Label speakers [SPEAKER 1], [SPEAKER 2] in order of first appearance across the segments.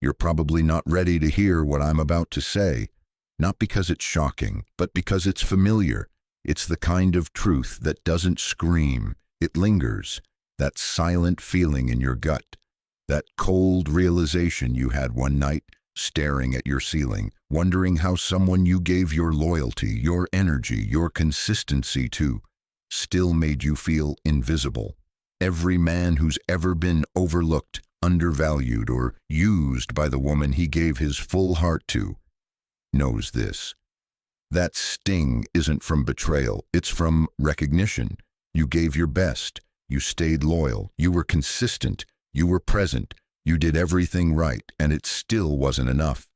[SPEAKER 1] You're probably not ready to hear what I'm about to say, not because it's shocking, but because it's familiar. It's the kind of truth that doesn't scream, it lingers, that silent feeling in your gut, that cold realization you had one night, staring at your ceiling, wondering how someone you gave your loyalty, your energy, your consistency to, still made you feel invisible. Every man who's ever been overlooked, undervalued, or used by the woman he gave his full heart to knows this. That sting isn't from betrayal, it's from recognition. You gave your best, you stayed loyal, you were consistent, you were present, you did everything right, and it still wasn't enough.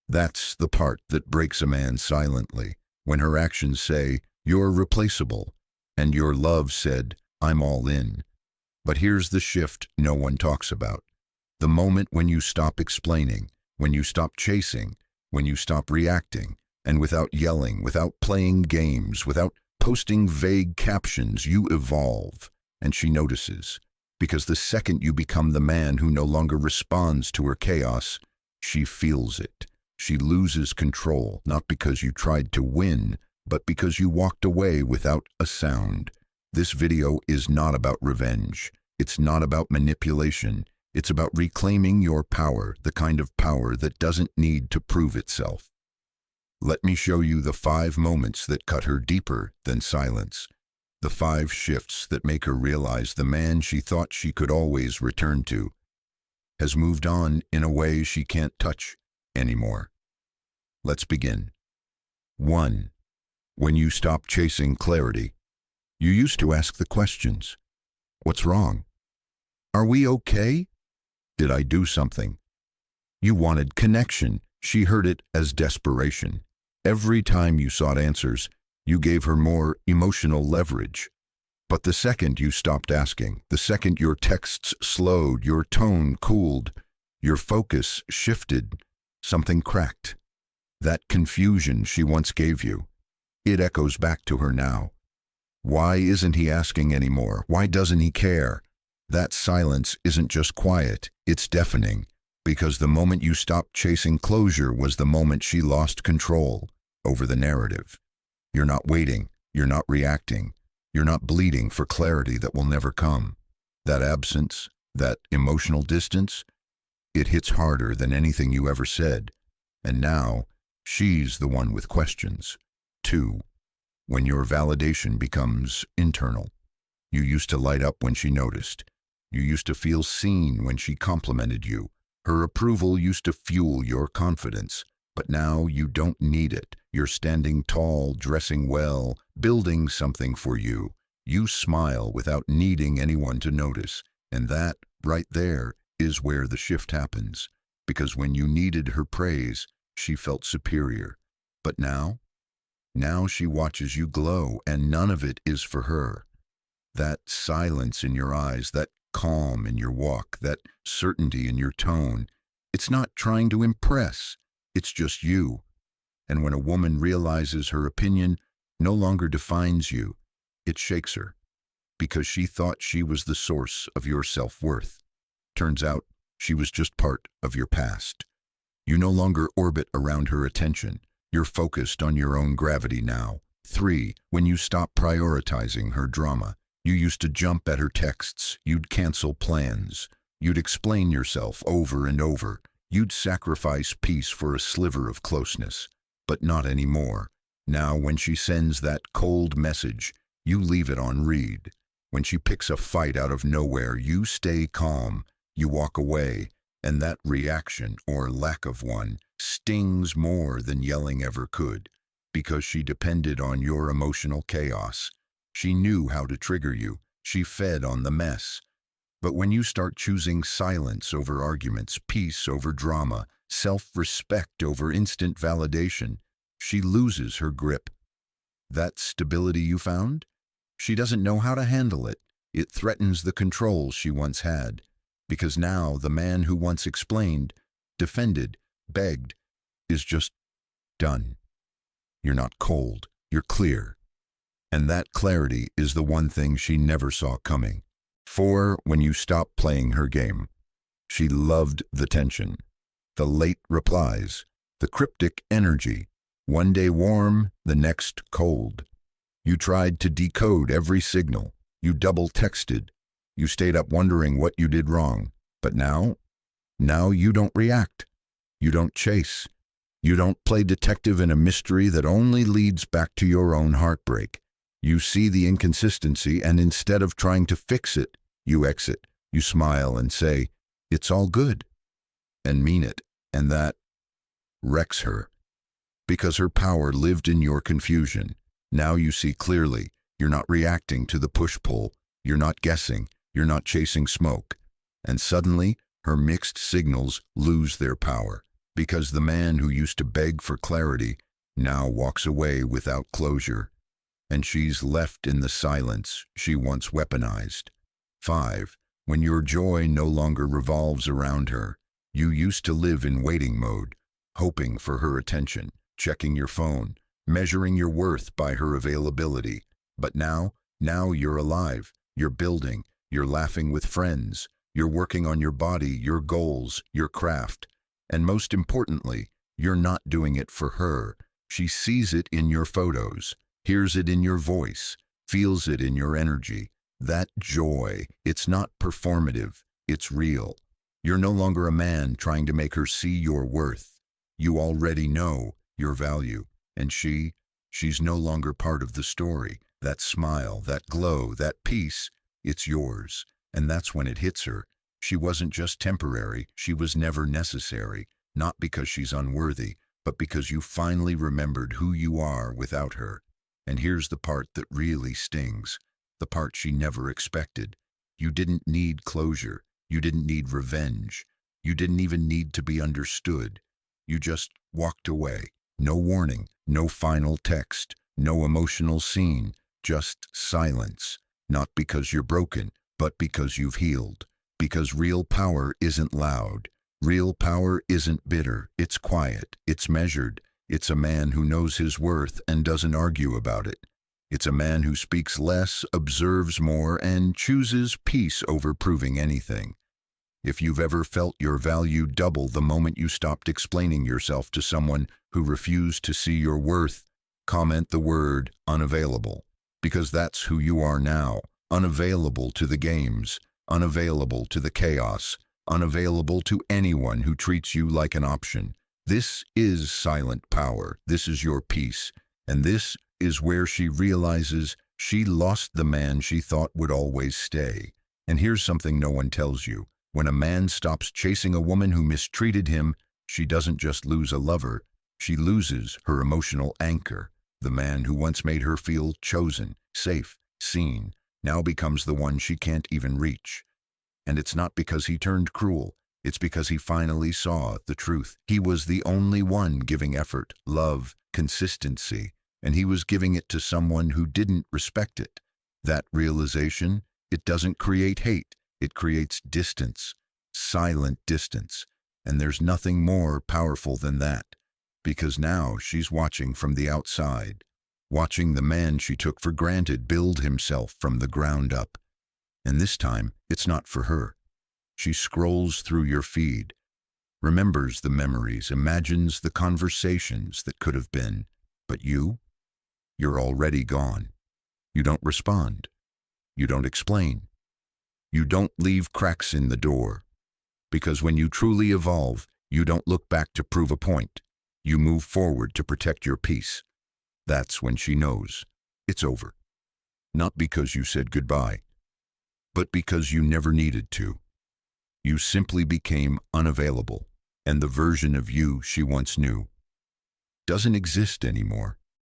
[SPEAKER 1] That's the part that breaks a man silently, when her actions say, "You're replaceable," and your love said, "I'm all in." But here's the shift no one talks about. The moment when you stop explaining, when you stop chasing, when you stop reacting, and without yelling, without playing games, without posting vague captions, you evolve, and she notices. Because the second you become the man who no longer responds to her chaos, she feels it. She loses control, not because you tried to win, but because you walked away without a sound. This video is not about revenge. It's not about manipulation. It's about reclaiming your power, the kind of power that doesn't need to prove itself. Let me show you the 5 moments that cut her deeper than silence. The 5 shifts that make her realize the man she thought she could always return to has moved on in a way she can't touch anymore. Let's begin. 1. When you stop chasing clarity, you used to ask the questions. What's wrong? Are we okay? Did I do something? You wanted connection. She heard it as desperation. Every time you sought answers, you gave her more emotional leverage. But the second you stopped asking, the second your texts slowed, your tone cooled, your focus shifted, something cracked. That confusion she once gave you, it echoes back to her now. Why isn't he asking anymore? Why doesn't he care? That silence isn't just quiet, it's deafening, because the moment you stopped chasing closure was the moment she lost control over the narrative. You're not waiting, you're not reacting, you're not bleeding for clarity that will never come. That absence, that emotional distance, it hits harder than anything you ever said. And now, she's the one with questions. 2. When your validation becomes internal. You used to light up when she noticed. You used to feel seen when she complimented you. Her approval used to fuel your confidence. But now you don't need it. You're standing tall, dressing well, building something for you. You smile without needing anyone to notice. And that, right there, is where the shift happens. Because when you needed her praise, she felt superior. But now she watches you glow, and none of it is for her. That silence in your eyes, that calm in your walk, that certainty in your tone, it's not trying to impress. It's just you. And when a woman realizes her opinion no longer defines you, it shakes her, because she thought she was the source of your self-worth. Turns out she was just part of your past. You no longer orbit around her attention. You're focused on your own gravity now. 3. When you stop prioritizing her drama. You used to jump at her texts. You'd cancel plans. You'd explain yourself over and over. You'd sacrifice peace for a sliver of closeness. But not anymore. Now when she sends that cold message, you leave it on read. When she picks a fight out of nowhere, you stay calm. You walk away, and that reaction, or lack of one, stings more than yelling ever could, because she depended on your emotional chaos. She knew how to trigger you. She fed on the mess. But when you start choosing silence over arguments, peace over drama, self-respect over instant validation, she loses her grip. That stability you found? She doesn't know how to handle it. It threatens the control she once had. Because now the man who once explained, defended, begged, is just done. You're not cold, you're clear. And that clarity is the one thing she never saw coming. 4. When you stop playing her game. She loved the tension. the late replies, the cryptic energy, one day warm, the next cold. You tried to decode every signal. You double-texted. You stayed up wondering what you did wrong. But now you don't react. You don't chase. You don't play detective in a mystery that only leads back to your own heartbreak. You see the inconsistency, and instead of trying to fix it, you exit. You smile and say, "It's all good," and mean it. And that wrecks her. Because her power lived in your confusion. Now you see clearly. You're not reacting to the push-pull. You're not guessing. You're not chasing smoke. And suddenly, her mixed signals lose their power. Because the man who used to beg for clarity now walks away without closure. And she's left in the silence she once weaponized. 5. When your joy no longer revolves around her, you used to live in waiting mode, hoping for her attention, checking your phone, measuring your worth by her availability. But now you're alive, you're building, you're laughing with friends, you're working on your body, your goals, your craft. And most importantly, you're not doing it for her. She sees it in your photos, hears it in your voice, feels it in your energy. That joy, it's not performative, it's real. You're no longer a man trying to make her see your worth. You already know your value. And she's no longer part of the story. That smile, that glow, that peace, it's yours. And that's when it hits her. She wasn't just temporary, she was never necessary. Not because she's unworthy, but because you finally remembered who you are without her. And here's the part that really stings. The part she never expected. You didn't need closure. You didn't need revenge. You didn't even need to be understood. You just walked away. No warning, no final text, no emotional scene, just silence. Not because you're broken, but because you've healed. Because real power isn't loud. Real power isn't bitter. It's quiet. It's measured. It's a man who knows his worth and doesn't argue about it. It's a man who speaks less, observes more, and chooses peace over proving anything. If you've ever felt your value double the moment you stopped explaining yourself to someone who refused to see your worth, comment the word unavailable. Because that's who you are now. Unavailable to the games, unavailable to the chaos, unavailable to anyone who treats you like an option. This is silent power. This is your peace. And this is where she realizes she lost the man she thought would always stay. And here's something no one tells you. When a man stops chasing a woman who mistreated him, she doesn't just lose a lover, she loses her emotional anchor. The man who once made her feel chosen, safe, seen, now becomes the one she can't even reach. And it's not because he turned cruel, it's because he finally saw the truth. He was the only one giving effort, love, consistency, and he was giving it to someone who didn't respect it. That realization, it doesn't create hate. It creates distance, silent distance, and there's nothing more powerful than that, because now she's watching from the outside, watching the man she took for granted build himself from the ground up. And this time, it's not for her. She scrolls through your feed, remembers the memories, imagines the conversations that could have been, but you're already gone. You don't respond. You don't explain. You don't leave cracks in the door. Because when you truly evolve, you don't look back to prove a point. You move forward to protect your peace. That's when she knows it's over. Not because you said goodbye, but because you never needed to. You simply became unavailable, and the version of you she once knew doesn't exist anymore.